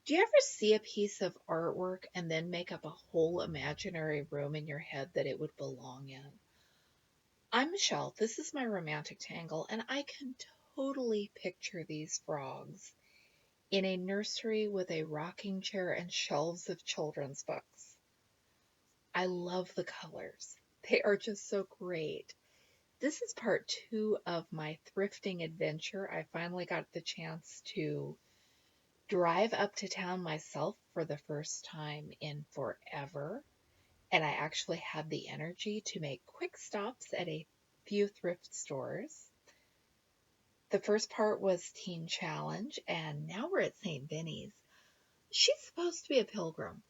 Do you ever see a piece of artwork and then make up a whole imaginary room in your head that it would belong in? I'm Michelle. This is my romantic tangle, and I can totally picture these frogs in a nursery with a rocking chair and shelves of children's books. I love the colors. They are just so great. This is part two of my thrifting adventure. I finally got the chance to drive up to town myself for the first time in forever. And I actually had the energy to make quick stops at a few thrift stores. The first part was Teen Challenge, and now we're at St. Vinny's. She's supposed to be a pilgrim,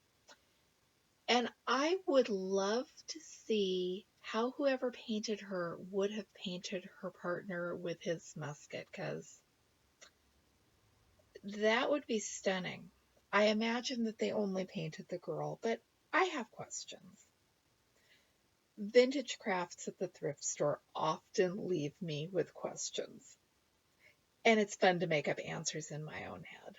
and I would love to see how whoever painted her would have painted her partner with his musket, because that would be stunning. I imagine that they only painted the girl, but I have questions. Vintage crafts at the thrift store often leave me with questions, and it's fun to make up answers in my own head.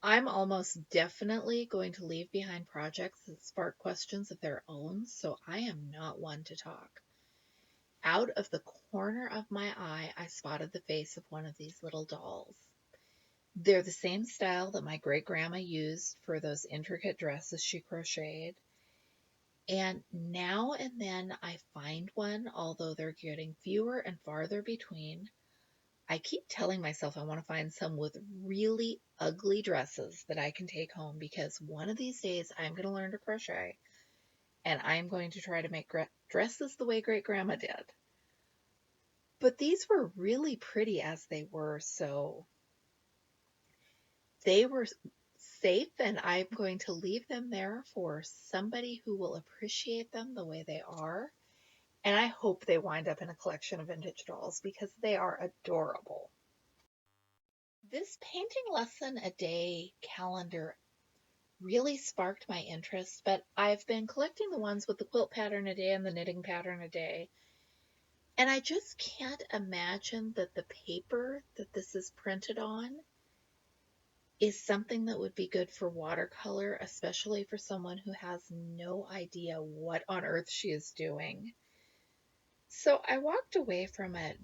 I'm almost definitely going to leave behind projects that spark questions of their own, so I am not one to talk. Out of the corner of my eye, I spotted the face of one of these little dolls. They're the same style that my great grandma used for those intricate dresses she crocheted. And now and then I find one, although they're getting fewer and farther between. I keep telling myself I want to find some with really ugly dresses that I can take home, because one of these days I'm going to learn to crochet and I'm going to try to make dresses the way great grandma did. But these were really pretty as they were, so they were safe, and I'm going to leave them there for somebody who will appreciate them the way they are. And I hope they wind up in a collection of vintage dolls because they are adorable. This painting lesson a day calendar really sparked my interest, but I've been collecting the ones with the quilt pattern a day and the knitting pattern a day. And I just can't imagine that the paper that this is printed on is something that would be good for watercolor, especially for someone who has no idea what on earth she is doing. So I walked away from it,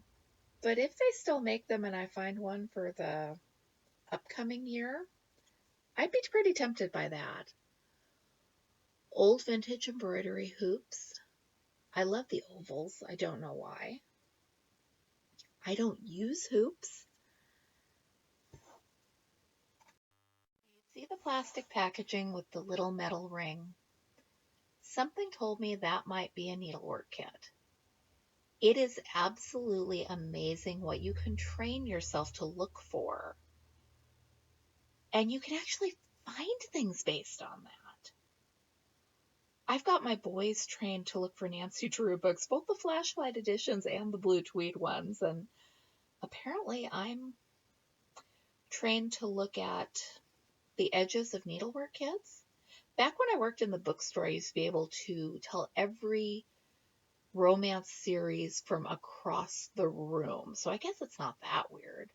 but if they still make them and I find one for the upcoming year, I'd be pretty tempted by that. Old vintage embroidery hoops. I love the ovals. I don't know why. I don't use hoops. See the plastic packaging with the little metal ring? Something told me that might be a needlework kit. It is absolutely amazing what you can train yourself to look for. And you can actually find things based on that. I've got my boys trained to look for Nancy Drew books, both the flashlight editions and the blue tweed ones, and apparently I'm trained to look at the edges of needlework kits. Back when I worked in the bookstore, I used to be able to tell every romance series from across the room, so I guess it's not that weird.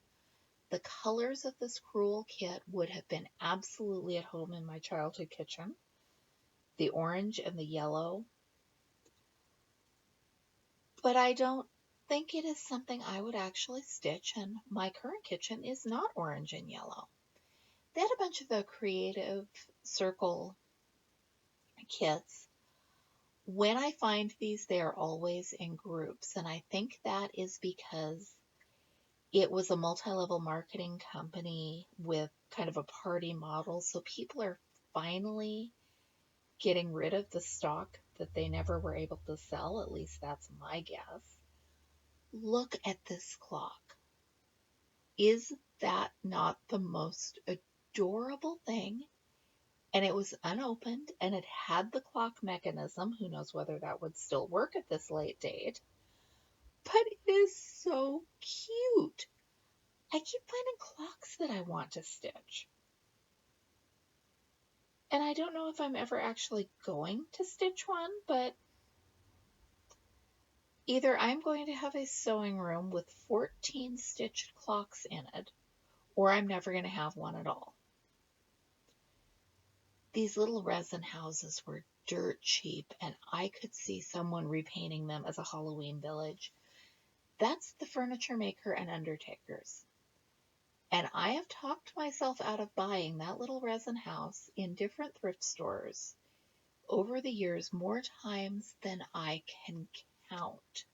The colors of this crewel kit would have been absolutely at home in my childhood kitchen. The orange and the yellow. But I don't think it is something I would actually stitch, and my current kitchen is not orange and yellow. They had a bunch of the creative circle kits. When I find these, they are always in groups, and I think that is because it was a multi-level marketing company with kind of a party model, so people are finally getting rid of the stock that they never were able to sell. At least that's my guess. Look at this clock. Is that not the most adorable thing? And it was unopened and it had the clock mechanism. Who knows whether that would still work at this late date? But it is so cute. I keep finding clocks that I want to stitch. And I don't know if I'm ever actually going to stitch one, but either I'm going to have a sewing room with 14 stitched clocks in it, or I'm never going to have one at all. These little resin houses were dirt cheap, and I could see someone repainting them as a Halloween village. That's the furniture maker and undertakers. And I have talked myself out of buying that little resin house in different thrift stores over the years more times than I can count.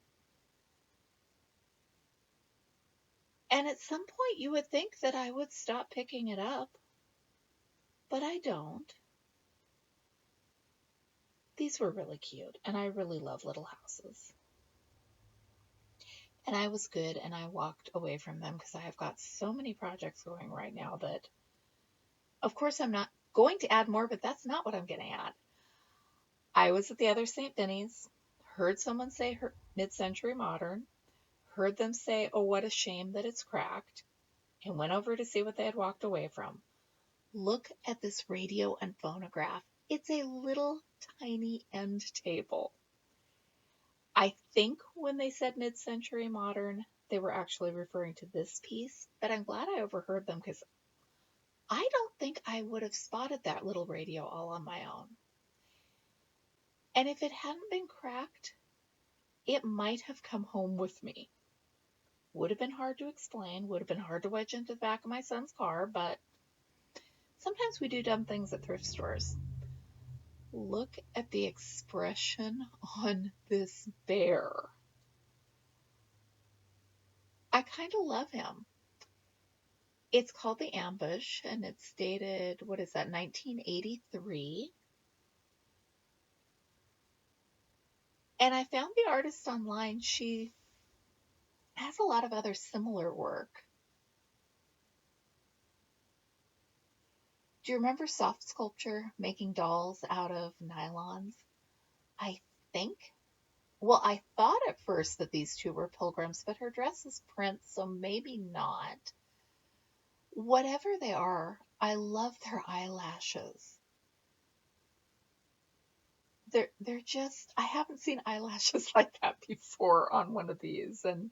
And at some point you would think that I would stop picking it up, but I don't. These were really cute, and I really love little houses. And I was good, and I walked away from them because I have got so many projects going right now that, of course, I'm not going to add more, but that's not what I'm going to add. I was at the other St. Denny's, heard someone say mid-century modern, heard them say, oh, what a shame that it's cracked, and went over to see what they had walked away from. Look at this radio and phonograph. It's a little tiny end table. I think when they said mid-century modern, they were actually referring to this piece, but I'm glad I overheard them because I don't think I would have spotted that little radio all on my own. And if it hadn't been cracked, it might have come home with me. Would have been hard to explain, would have been hard to wedge into the back of my son's car, but sometimes we do dumb things at thrift stores. Look at the expression on this bear. I kind of love him. It's called The Ambush, and it's dated, 1983. And I found the artist online. She has a lot of other similar work. Do you remember soft sculpture, making dolls out of nylons? I think, I thought at first that these two were pilgrims, but her dress is print, so maybe not. Whatever they are, I love their eyelashes. They're just, I haven't seen eyelashes like that before on one of these, and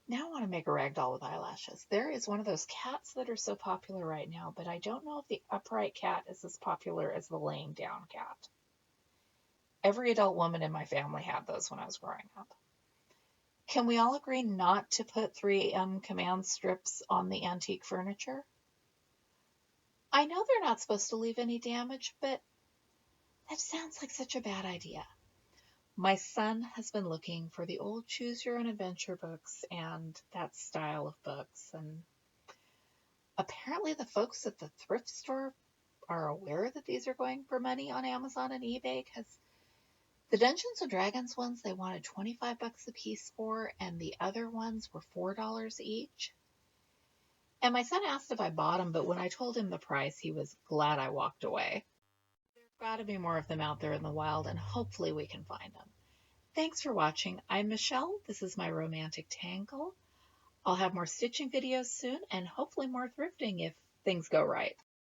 now I want to make a rag doll with eyelashes. There is one of those cats that are so popular right now, but I don't know if the upright cat is as popular as the laying down cat. Every adult woman in my family had those when I was growing up. Can we all agree not to put 3M command strips on the antique furniture? I know they're not supposed to leave any damage, but that sounds like such a bad idea. My son has been looking for the old Choose Your Own Adventure books and that style of books, and apparently the folks at the thrift store are aware that these are going for money on Amazon and eBay, because the Dungeons and Dragons ones they wanted $25 a piece for, and the other ones were $4 each. And my son asked if I bought them, but when I told him the price, he was glad I walked away. There's got to be more of them out there in the wild, and hopefully we can find them. Thanks for watching. I'm Michelle. This is my romantic tangle. I'll have more stitching videos soon, and hopefully more thrifting if things go right.